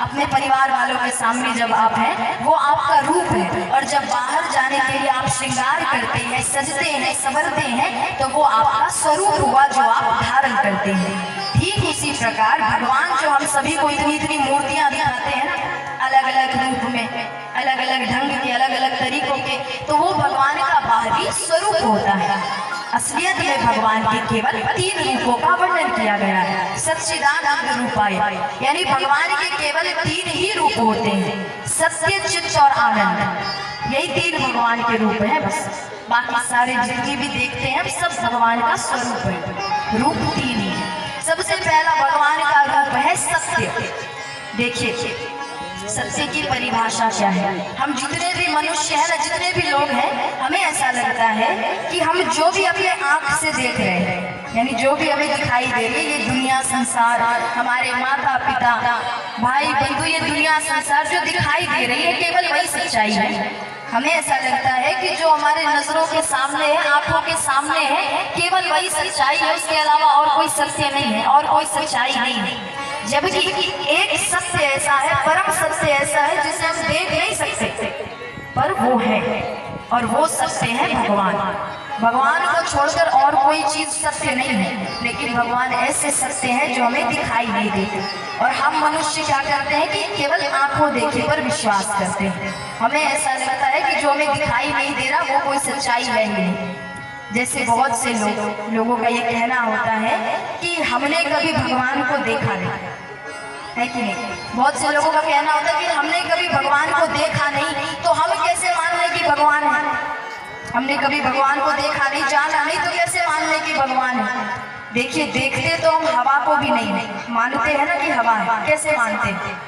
अपने परिवार वालों के सामने जब आप हैं वो आपका रूप है, और जब बाहर जाने के लिए आप श्रृंगार करते हैं, सजते हैं, संवरते हैं, तो वो आपका स्वरूप हुआ जो आप धारण करते हैं। ठीक उसी प्रकार भगवान जो हम सभी को इतनी इतनी मूर्तियां दिखाते हैं अलग अलग रूप में, अलग अलग ढंग के, अलग अलग तरीकों के, तो वो भगवान का बाहरी स्वरूप होता है। असलियत में भगवान के केवल 3 रूपों का वर्णन किया गया है। सच्चिदानंद रूपाय, यानी भगवान के केवल 3 ही रूप होते हैं, सत्य, चित्त और आनंद। यही 3 भगवान के रूप हैं बस। बाकी सारे जितने भी देखते हैं सब भगवान का स्वरूप है। रूप 3 ही है। सबसे पहला भगवान का रूप है सत्य। देखिए सत्य की परिभाषा क्या है। हम जितने भी मनुष्य हैं, जितने भी लोग हैं, हमें ऐसा लगता है कि हम जो भी अपने आंख से देख रहे हैं, यानी जो भी हमें दिखाई दे रही है, ये दुनिया, संसार, हमारे माता पिता, भाई बंधु, ये दुनिया संसार जो दिखाई दे रही है केवल वही सच्चाई है। हमें ऐसा लगता है कि जो हमारे नजरों के सामने है, आंखों के सामने है, केवल वही सच्चाई है, उसके अलावा और कोई सत्य नहीं है और कोई सच्चाई नहीं है। जबकि एक सत्य ऐसा है, परम सत्य ऐसा है जिसे हम देख नहीं सकते, पर वो है, और वो सत्य है भगवान। भगवान को छोड़कर और कोई चीज सत्य नहीं है, लेकिन भगवान ऐसे सत्य हैं जो हमें दिखाई नहीं देते। और हम मनुष्य क्या करते हैं कि केवल आंखों देखे पर विश्वास करते हैं। हमें ऐसा लगता है कि जो हमें दिखाई नहीं दे रहा वो कोई सच्चाई है ही नहीं। जैसे बहुत से लोगों का ये कहना होता है कि हमने कभी भगवान को देखा नहीं, है कि नहीं। बहुत से लोगों का कहना होता है कि हमने कभी भगवान को देखा नहीं, तो हम कैसे मान लें कि भगवान है। हमने कभी भगवान को देखा नहीं, जाना नहीं, तो कैसे मान लें कि भगवान है। देखिए देखते तो हम हवा को भी नहीं मानते हैं ना कि हवा है, कैसे मानते हैं।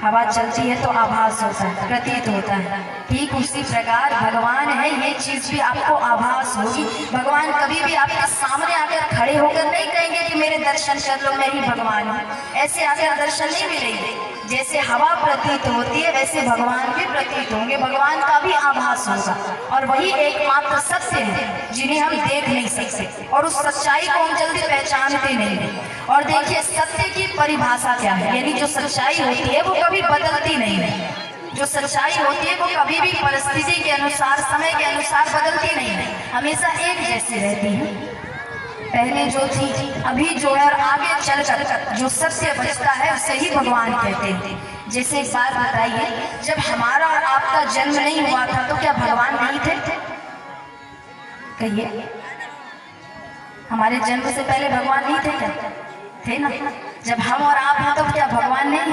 हवा चलती है तो आभास होता है, प्रतीत होता है। ठीक उसी प्रकार भगवान है, ये चीज भी आपको आभास होगी। भगवान कभी भी आपके सामने आकर खड़े होकर नहीं कहेंगे कि मेरे दर्शन कर लो, मैं ही भगवान हूँ। ऐसे आकर दर्शन नहीं मिलेंगे। जैसे हवा प्रतीत होती है वैसे भगवान भी प्रतीत होंगे, भगवान का भी आभास होगा। और वही एकमात्र सत्य है जिन्हें हम देख नहीं सकते, और उस सच्चाई को हम जल्दी पहचानते नहीं। और देखिए सत्य की परिभाषा क्या है, यानी जो सच्चाई होती है वो कभी बदलती नहीं है। जो सच्चाई होती है वो कभी भी परिस्थिति के अनुसार, समय के अनुसार बदलती नहीं है, हमेशा एक जैसी रहती है। पहले जो थी, अभी जो है, और आगे चलकर जो सत्य बचता है उसे ही भगवान कहते हैं। जैसे एक बात बताइए, जब हमारा और आपका जन्म नहीं हुआ था तो क्या भगवान नहीं थे? कहिए, हमारे जन्म से पहले भगवान नहीं थे क्या? थे ना। जब हम और आप हैं तो क्या भगवान नहीं है?